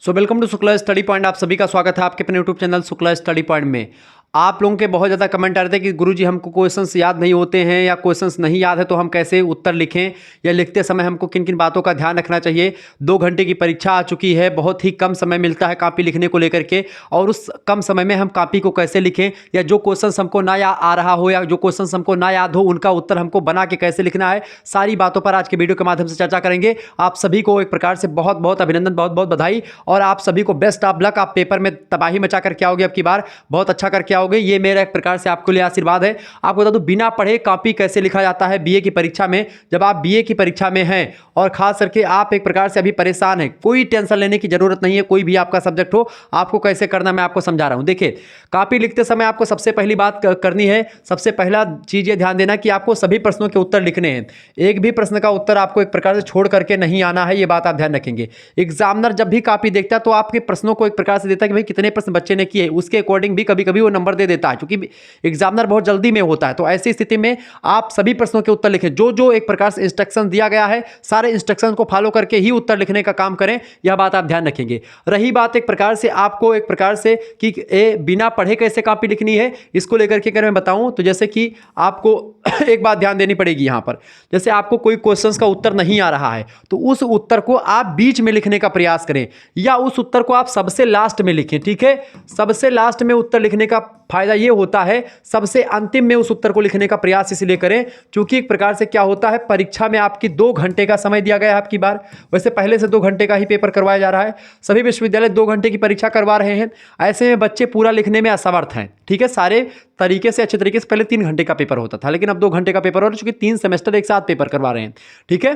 Welcome to Shukla study point. आप सभी का स्वागत है आपके अपने YouTube channel Shukla study point में। आप लोगों के बहुत ज़्यादा कमेंट आ रहे थे कि गुरुजी हमको क्वेश्चंस याद नहीं होते हैं या क्वेश्चंस नहीं याद है तो हम कैसे उत्तर लिखें या लिखते समय हमको किन किन बातों का ध्यान रखना चाहिए। 2 घंटे की परीक्षा आ चुकी है, बहुत ही कम समय मिलता है कापी लिखने को लेकर के, और उस कम समय में हम कापी को कैसे लिखें या जो क्वेश्चंस हमको ना आ रहा हो या जो क्वेश्चंस हमको ना याद हो उनका उत्तर हमको बना के कैसे लिखना है, सारी बातों पर आज के वीडियो के माध्यम से चर्चा करेंगे। आप सभी को एक प्रकार से बहुत बहुत अभिनंदन, बहुत बहुत बधाई, और आप सभी को बेस्ट ऑफ लक। आप पेपर में तबाही मचा करके आओगे, अब की बार बहुत अच्छा करके आओगे, ये मेरा एक प्रकार से आपके लिए आशीर्वाद है। आपको बता दूं बिना पढ़े कॉपी कैसे लिखा जाता है बीए की परीक्षा में। जब आप बीए की परीक्षा में हैं और खास करके आप एक प्रकार से अभी परेशान हैं, कोई टेंशन लेने की जरूरत नहीं है, कोई भी आपका सब्जेक्ट हो, आपको कैसे करना मैं आपको समझा रहा हूं। देखिए, कॉपी लिखते समय आपको सबसे पहली बात करनी है, सबसे पहला चीज ये ध्यान देना कि आपको सभी प्रश्नों के उत्तर लिखने हैं। एक भी प्रश्न का उत्तर आपको एक प्रकार से छोड़ करके नहीं आना है, ये बात आप ध्यान रखेंगे। एग्जामिनर जब भी कॉपी देखता है तो आपके प्रश्नों को एक प्रकार से देता है कि भाई कितने प्रश्न बच्चे ने किए, उसके अकॉर्डिंग भी कभी कभी वो नंबर दे देता है, क्योंकि एग्जामिनर बहुत जल्दी में होता है। तो ऐसी स्थिति में आप सभी प्रश्नों के उत्तर लिखें, जो जो एक प्रकार से इंस्ट्रक्शन दिया गया है सारे इंस्ट्रक्शन को फॉलो करके ही उत्तर लिखने का काम करें, यह बात आप ध्यान रखेंगे। रही बात एक प्रकार से आपको एक प्रकार से कि बिना पढ़े कैसे कॉपी लिखनी है, इसको लेकर के अगर मैं बताऊं तो जैसे कि आपको एक बात ध्यान देनी पड़ेगी यहां पर। जैसे आपको कोई क्वेश्चंस का उत्तर नहीं आ रहा है तो उस उत्तर को आप बीच में लिखने का प्रयास करें, या उस उत्तर को आप सबसे लास्ट में लिखें। ठीक है, सबसे लास्ट में उत्तर लिखने का फायदा यह होता है, सबसे अंतिम में उस उत्तर को लिखने का प्रयास इसलिए करें क्योंकि एक प्रकार से क्या होता है, परीक्षा में आपकी 2 घंटे का समय दिया गया है आपकी बार। वैसे पहले से 2 घंटे का ही पेपर करवाया जा रहा है, सभी विश्वविद्यालय 2 घंटे की परीक्षा करवा रहे हैं। ऐसे में बच्चे पूरा लिखने में असमर्थ हैं। ठीक है, सारे तरीके से अच्छे तरीके से पहले 3 घंटे का पेपर होता था, लेकिन अब 2 घंटे का पेपर हो रहा है, चूंकि 3 सेमेस्टर एक साथ पेपर करवा रहे हैं। ठीक है,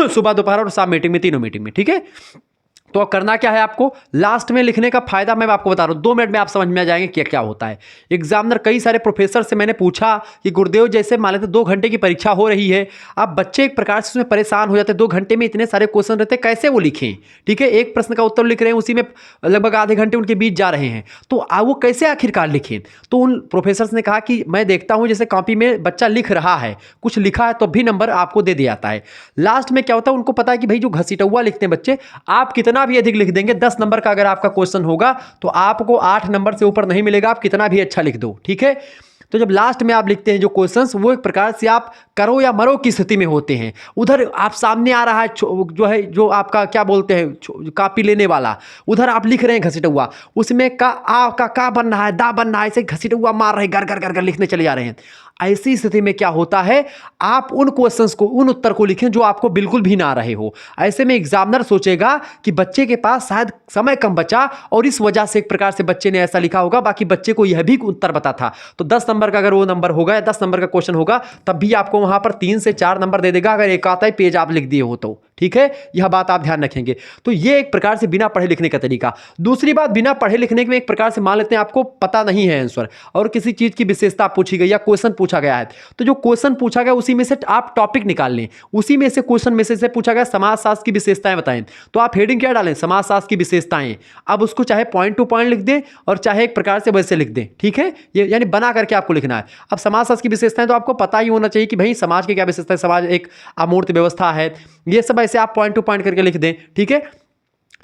सुबह दोपहर और शाम मीटिंग में, तीनों मीटिंग में। ठीक है, तो करना क्या है आपको, लास्ट में लिखने का फायदा मैं आपको बता रहा हूं, 2 मिनट में आप समझ में आ जाएंगे क्या क्या होता है। एग्जामिनर, कई सारे प्रोफेसर से मैंने पूछा कि गुरुदेव जैसे मान लेते 2 घंटे की परीक्षा हो रही है, अब बच्चे एक प्रकार से उसमें परेशान हो जाते हैं, 2 घंटे में इतने सारे क्वेश्चन रहते हैं, कैसे वो लिखें। ठीक है, एक प्रश्न का उत्तर लिख रहे हैं, उसी में लगभग आधे घंटे उनके बीच जा रहे हैं, तो वो कैसे आखिरकार लिखें। तो उन प्रोफेसर ने कहा कि मैं देखता हूं जैसे कॉपी में बच्चा लिख रहा है, कुछ लिखा है तो भी नंबर आपको दे दिया जाता है। लास्ट में क्या होता है, उनको पता है कि भाई जो घसीटुआ लिखते हैं बच्चे, आप कितना भी अधिक लिख देंगे, 10 नंबर का अगर आपका क्वेश्चन होगा तो आपको 8 नंबर से ऊपर नहीं मिलेगा, आप कितना भी अच्छा लिख दो। ठीक है, तो जब लास्ट में आप लिखते हैं जो क्वेश्चंस, वो एक प्रकार से आप करो या मरो की स्थिति में होते हैं। उधर आप सामने आ रहा है जो है, जो आपका क्या बोलते हैं कॉपी लेने वाला, उधर आप लिख रहे हैं घसीटा हुआ, उसमें का बन रहा है, दा बन रहा है, ऐसे घसीटा हुआ मार रहे, गर गर गर लिखने चले जा रहे हैं। ऐसी स्थिति में क्या होता है, आप उन क्वेश्चंस को, उन उत्तर को लिखें जो आपको बिल्कुल भी ना आ रहे हो। ऐसे में एग्जामिनर सोचेगा कि बच्चे के पास शायद समय कम बचा और इस वजह से एक प्रकार से बच्चे ने ऐसा लिखा होगा, बाकी बच्चे को यह भी उत्तर पता था। तो 10 नंबर का अगर वो नंबर होगा या 10 नंबर का क्वेश्चन होगा, तब भी आपको वहां पर 3 से 4 नंबर दे देगा, अगर एक आता है पेज आप लिख दिए हो तो। ठीक है, यह बात आप ध्यान रखेंगे। तो ये एक प्रकार से बिना पढ़े लिखने का तरीका। दूसरी बात, बिना पढ़े लिखने में एक प्रकार से मान लेते हैं आपको पता नहीं है आंसर और किसी चीज की विशेषता पूछी गई या क्वेश्चन पूछा गया है, तो जो क्वेश्चन पूछा गया उसी में से आप टॉपिक निकाल लें, उसी में से क्वेश्चन में से पूछा गया समाजशास्त्र की विशेषताएं बताएं, तो आप हेडिंग क्या डालें, समाजशास्त्र की विशेषताएं। अब उसको चाहे पॉइंट टू पॉइंट लिख दें और चाहे एक प्रकार से वैसे लिख दें। ठीक है, ये यानी बना करके आपको लिखना है। अब समाजशास्त्र की विशेषताएं तो आपको पता ही होना चाहिए कि भाई समाज की क्या विशेषता है, समाज एक अमूर्त व्यवस्था है, ये सब ऐसे आप पॉइंट टू पॉइंट करके लिख दें। ठीक है,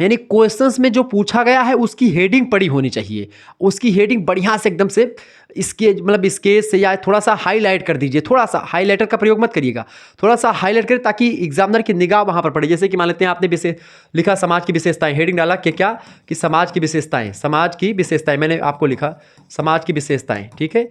यानी क्वेश्चंस में जो पूछा गया है उसकी हेडिंग पड़ी होनी चाहिए, उसकी हेडिंग बढ़िया से एकदम से इसके मतलब स्केच से या थोड़ा सा हाईलाइट कर दीजिए, थोड़ा सा हाईलाइटर का प्रयोग मत करिएगा, थोड़ा सा हाईलाइट करें ताकि एग्जामिनर की निगाह वहां पर पड़े। जैसे कि मान लेते हैं आपने विशेष लिखा समाज की विशेषताएं, हेडिंग डाला कि क्या कि समाज की विशेषताएं, समाज की विशेषताएं, मैंने आपको लिखा समाज की विशेषताएं। ठीक है,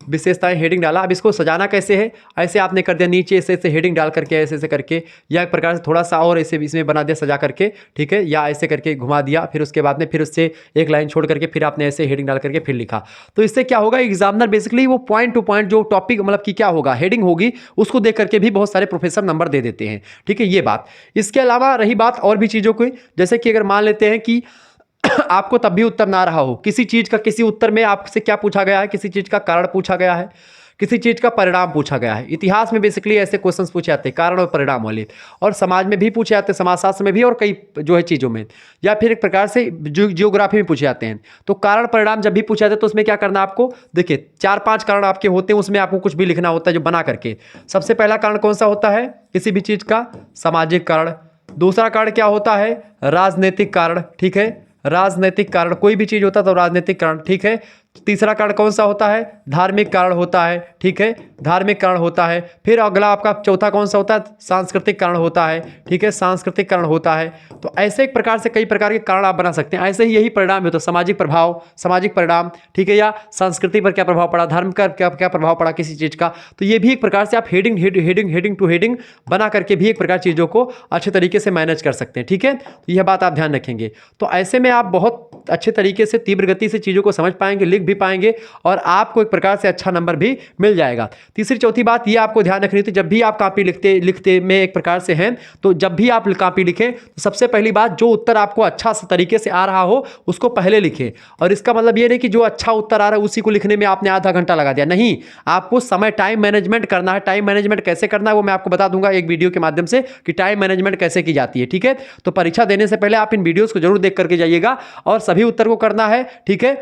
विशेषताएं हेडिंग डाला। अब इसको सजाना कैसे है, ऐसे आपने कर दिया नीचे ऐसे ऐसे हेडिंग डाल करके ऐसे ऐसे करके, या एक प्रकार से थोड़ा सा और ऐसे इसमें बना दिया सजा करके। ठीक है, या ऐसे करके घुमा दिया, फिर उसके बाद में फिर उससे एक लाइन छोड़ करके फिर आपने ऐसे हेडिंग डाल करके फिर लिखा। तो इससे क्या होगा, एग्जामिनर बेसिकली वो पॉइंट टू पॉइंट जो टॉपिक मतलब कि क्या होगा, हेडिंग होगी, उसको देख करके भी बहुत सारे प्रोफेसर नंबर दे देते हैं। ठीक है, ये बात। इसके अलावा रही बात और भी चीज़ों की, जैसे कि अगर मान लेते हैं कि आपको तब भी उत्तर ना रहा हो, किसी चीज का, किसी उत्तर में आपसे क्या पूछा गया है, किसी चीज का कारण पूछा गया है, किसी चीज का परिणाम पूछा गया है। इतिहास में बेसिकली ऐसे क्वेश्चंस पूछे जाते हैं, कारण और परिणाम वाले, और समाज में भी पूछे जाते हैं, समाजशास्त्र में भी, और कई जो है चीज़ों में, या फिर एक प्रकार से जियोग्राफी में पूछे जाते हैं। तो कारण परिणाम जब भी पूछे जाते हैं तो उसमें क्या करना आपको, देखिए 4-5 कारण आपके होते हैं, उसमें आपको कुछ भी लिखना होता है जो बना करके। सबसे पहला कारण कौन सा होता है किसी भी चीज़ का, सामाजिक कारण। दूसरा कारण क्या होता है? राजनीतिक कारण, ठीक है, राजनीतिक कारण, कोई भी चीज होता है तो राजनीतिक कारण, ठीक है। तीसरा कारण कौन सा होता है? धार्मिक कारण होता है, ठीक है, धार्मिक कारण होता है। फिर अगला आपका चौथा कौन सा होता है? सांस्कृतिक कारण होता है, ठीक है, सांस्कृतिक कारण होता है। तो ऐसे एक प्रकार से कई प्रकार के कारण आप बना सकते हैं। ऐसे ही यही परिणाम होता है, सामाजिक प्रभाव, सामाजिक परिणाम, ठीक है, या संस्कृति पर क्या प्रभाव पड़ा, धर्म का क्या क्या प्रभाव पड़ा किसी चीज का। तो ये भी एक प्रकार से आप हेडिंग टू हेडिंग बना करके भी एक प्रकार चीजों को अच्छे तरीके से मैनेज कर सकते हैं, ठीक है। तो यह बात आप ध्यान रखेंगे। तो ऐसे में आप बहुत अच्छे तरीके से तीव्र गति से चीजों को समझ पाएंगे, लिख भी पाएंगे और आपको एक प्रकार से अच्छा नंबर भी मिल जाएगा। तीसरी चौथी बात ये आपको ध्यान रखनी थी, जब भी आप कॉपी लिखते में एक प्रकार से हैं, तो जब भी आप कॉपी लिखें तो सबसे पहली बात, जो उत्तर आपको अच्छा तरीके से आ रहा हो उसको पहले लिखें। और इसका मतलब ये नहीं कि जो अच्छा उत्तर आ रहा है उसी को लिखने में आपने आधा घंटा लगा दिया, नहीं, आपको समय, टाइम मैनेजमेंट करना है। टाइम मैनेजमेंट कैसे करना है वो मैं आपको बता दूंगा एक वीडियो के माध्यम से कि टाइम मैनेजमेंट कैसे की जाती है, ठीक है। तो परीक्षा देने से पहले आप इन वीडियोस को जरूर देख करके जाइएगा और सभी उत्तर को करना है, ठीक है।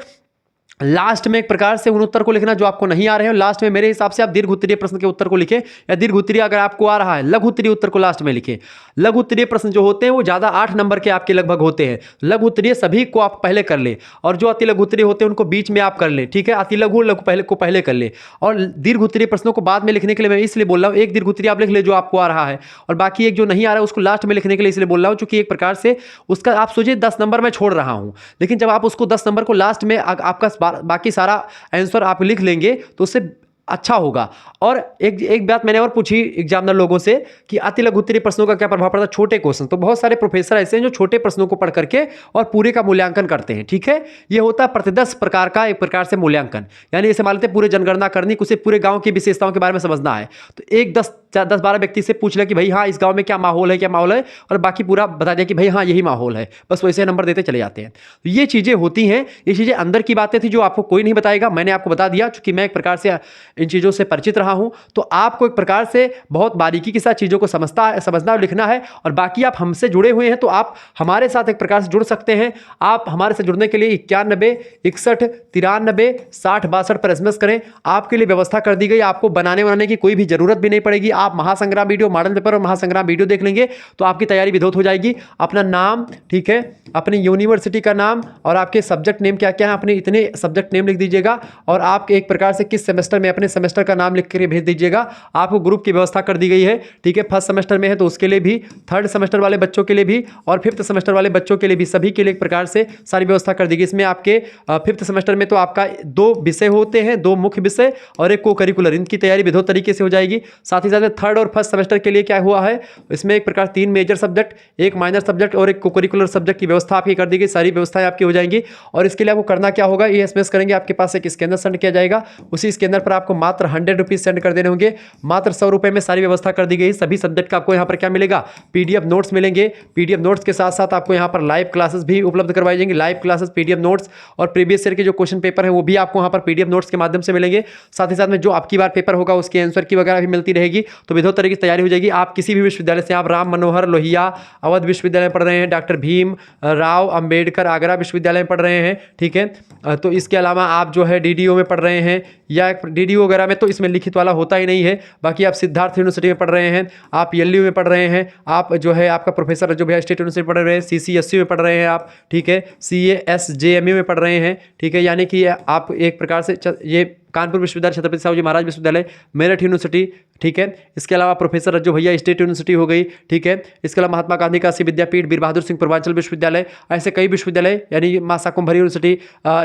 लास्ट में एक प्रकार से उन उत्तर को लिखना जो आपको नहीं आ रहे हो। लास्ट में मेरे हिसाब से आप दीर्घ उत्तरीय प्रश्न के उत्तर को लिखें, या दीर्घ उत्तरीय अगर आपको आ रहा है लघु उत्तरीय उत्तर को लास्ट में लिखें। लघु उत्तरीय प्रश्न जो होते हैं वो ज्यादा 8 नंबर के आपके लगभग होते हैं। लघु उत्तरीय सभी को आप पहले कर ले, और जो अति लघु उत्तरीय होते हैं उनको बीच में आप कर ले, ठीक है। अति लघु पहले कर ले, और दीर्घ उत्तरीय प्रश्नों को बाद में लिखने के लिए मैं इसलिए बोल रहा हूँ, एक दीर्घ उत्तरीय आप लिख ले जो आपको आ रहा है, और बाकी एक जो नहीं आ रहा है उसको लास्ट में लिखने के लिए इसलिए बोल रहा हूँ, क्योंकि एक प्रकार से उसका आप सोचिए 10 नंबर मैं छोड़ रहा हूँ, लेकिन जब आप उसको 10 नंबर को लास्ट में आपका बाकी सारा आंसर आप लिख लेंगे तो उससे अच्छा होगा। और एक बात मैंने और पूछी एग्जामिनर लोगों से कि अति लघु उत्तरीय प्रश्नों का क्या प्रभाव पड़ता है, छोटे क्वेश्चन। तो बहुत सारे प्रोफेसर ऐसे हैं जो छोटे प्रश्नों को पढ़ करके और पूरे का मूल्यांकन करते हैं, ठीक है। ये होता है प्रतिदर्श प्रकार का एक प्रकार से मूल्यांकन, यानी जैसे मान लेते हैं पूरे जनगणना करनी, उसे पूरे गांव की विशेषताओं के बारे में समझना है, तो एक 10-12 व्यक्ति से पूछ लिया कि भाई हाँ इस गांव में क्या माहौल है, क्या माहौल है, और बाकी पूरा बता दिया कि भाई हाँ यही माहौल है, बस वैसे नंबर देते चले जाते हैं। तो ये चीजें होती हैं, ये चीजें अंदर की बातें थी जो आपको कोई नहीं बताएगा, मैंने आपको बता दिया। चूंकि मैं एक प्रकार से इन चीजों से परिचित रहा हूं, तो आपको एक प्रकार से बहुत बारीकी के साथ चीजों को समझना और लिखना है। और बाकी आप हमसे जुड़े हुए हैं तो आप हमारे साथ एक प्रकार से जुड़ सकते हैं। आप हमारे साथ जुड़ने के लिए 91 61 93 60 62 पर एसएमएस करें, आपके लिए व्यवस्था कर दी गई। आपको बनाने की कोई भी जरूरत भी नहीं पड़ेगी। आप महासंग्राम वीडियो, मॉडल पेपर और महासंग्राम वीडियो देख लेंगे तो आपकी तैयारी विधौत हो जाएगी। अपना नाम, ठीक है, अपनी यूनिवर्सिटी का नाम और आपके सब्जेक्ट नेम क्या क्या है, अपने इतने सब्जेक्ट नेम लिख दीजिएगा, और आप एक प्रकार से किस सेमेस्टर में अपने सेमेस्टर का नाम लिख कर भेज दीजिएगा। आपको ग्रुप की व्यवस्था कर दी गई है, ठीक है। फर्स्ट सेमेस्टर में है तो उसके लिए भी, थर्ड सेमेस्टर वाले बच्चों के लिए भी, और फिफ्थ सेमेस्टर वाले बच्चों के लिए भी, सभी के लिए एक प्रकार से सारी व्यवस्था कर दी गई। इसमें आपके फिफ्थ सेमेस्टर में तो आपका 2 विषय होते हैं, 2 मुख्य विषय और एक को करिकुलर, इनकी तैयारी विधौत तरीके से हो जाएगी। साथ ही साथ में थर्ड और फर्स्ट सेमेस्टर के लिए क्या हुआ है, इसमें एक प्रकार 3 मेजर सब्जेक्ट, 1 माइनर सब्जेक्ट और एक को करिकुलर सब्जेक्ट की व्यवस्था आपकी कर दी गई। सारी व्यवस्थाएं आपकी हो जाएंगी। और इसके लिए आपको करना क्या होगा, ये एसएमएस करेंगे, आपके पास एक स्कैनर सेंड किया जाएगा, उसी स्कैनर पर आपको मात्र 100 रुपीज सेंड कर देने होंगे। मात्र 100 रुपए में सारी व्यवस्था कर दी गई। सभी सब्जेक्ट का आपको यहाँ पर क्या मिलेगा, पीडीएफ नोट्स मिलेंगे। पीडीएफ नोट्स के साथ साथ आपको यहाँ पर लाइव क्लासेस भी उपलब्ध करवाई जाएंगी। लाइव क्लासेस, पीडीएफ नोट्स और प्रीवियस ईयर के जो क्वेश्चन पेपर है वो भी आपको यहाँ पर पीडीएफ नोट्स के माध्यम से मिलेंगे। साथ ही साथ में जो आपकी बार पेपर होगा उसके आंसर की वगैरह भी मिलती रहेगी। तो विधौत तरीके से तैयारी हो जाएगी। आप किसी भी विश्वविद्यालय से, आप राम मनोहर लोहिया अवध विश्वविद्यालय में पढ़ रहे हैं, डॉक्टर भीम राव अंबेडकर आगरा विश्वविद्यालय में पढ़ रहे हैं, ठीक है। तो इसके अलावा आप जो है डीडीओ में पढ़ रहे हैं, या डीडीओ वगैरह में तो इसमें लिखित वाला होता ही नहीं है। बाकी आप सिद्धार्थ यूनिवर्सिटी में पढ़ रहे हैं, आप एलयू में पढ़ रहे हैं, आप जो है आपका प्रोफेसर जो भैया स्टेट यूनिवर्सिटी पढ़ रहे हैं, सीसीएसयू में पढ़ रहे हैं आप, ठीक है, CASJMU में पढ़ रहे हैं, ठीक है। यानी कि आप एक प्रकार से ये कानपुर विश्वविद्यालय, छत्रपति साहू जी महाराज विश्वविद्यालय, मेरठ यूनिवर्सिटी, ठीक है। इसके अलावा प्रोफेसर रज्जू भैया स्टेट यूनिवर्सिटी हो गई, ठीक है। इसके अलावा महात्मा गांधी काशी विद्यापीठ, वीर बहादुर सिंह पूर्वांचल विश्वविद्यालय, ऐसे कई विश्वविद्यालय, यानी मां शाकुंभरी यूनिवर्सिटी,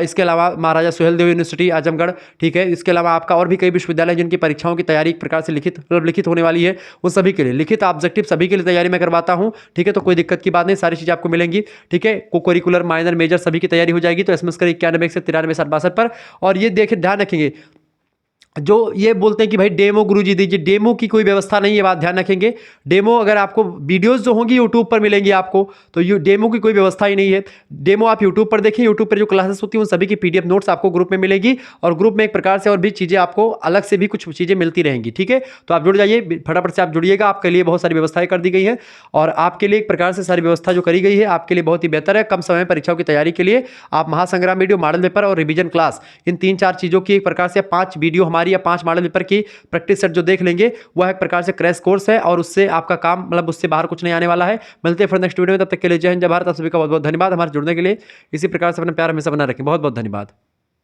इसके अलावा महाराजा सुहेलदेव यूनिवर्सिटी आजमगढ़, ठीक है। इसके अलावा आपका और भी कई विश्वविद्यालय जिनकी परीक्षाओं की तैयारी एक प्रकार से लिखित होने वाली है, उन सभी के लिए लिखित ऑब्जेक्टिव सभी के लिए तैयारी मैं करवाता हूँ, ठीक है। तो कोई दिक्कत की बात नहीं, सारी चीज़ आपको मिलेंगी, ठीक है। को करिकुलर, माइनर, मेजर सभी की तैयारी हो जाएगी। तो एसएमएस करें 91 से 93 60 62 पर। और ये देखिए, ध्यान रखेंगे, जो ये बोलते हैं कि भाई डेमो गुरुजी दीजिए, डेमो की कोई व्यवस्था नहीं है, ये बात ध्यान रखेंगे। डेमो अगर आपको वीडियोस जो होंगी यूट्यूब पर मिलेंगी आपको, तो डेमो की कोई व्यवस्था ही नहीं है। डेमो आप यूट्यूब पर देखिए, यूट्यूब पर जो क्लासेस होती हैं उन सभी की पीडीएफ नोट्स आपको ग्रुप में मिलेगी, और ग्रुप में एक प्रकार से और भी चीज़ें आपको अलग से भी कुछ चीज़ें मिलती रहेंगी, ठीक है। तो आप जुड़ जाइए, फटाफट से आप जुड़िएगा, आपके लिए बहुत सारी व्यवस्थाएं कर दी गई हैं, और आपके लिए एक प्रकार से सारी व्यवस्था जो करी गई है आपके लिए बहुत ही बेहतर है। कम समय में परीक्षाओं की तैयारी के लिए आप महासंग्राम वीडियो, मॉडल पेपर और रिवीजन क्लास, इन 3-4 चीज़ों की एक प्रकार से 5 वीडियो हमारे हमारी या 5 मॉडल पेपर की प्रैक्टिस सेट जो देख लेंगे वह एक प्रकार से क्रैश कोर्स है और उससे आपका काम मतलब उससे बाहर कुछ नहीं आने वाला है। मिलते हैं फिर नेक्स्ट वीडियो में, तब तक के लिए जय हिंद जय भारत। आप सभी का बहुत बहुत धन्यवाद हमारे जुड़ने के लिए। इसी प्रकार से अपना प्यार हमेशा बना रखें। बहुत बहुत धन्यवाद।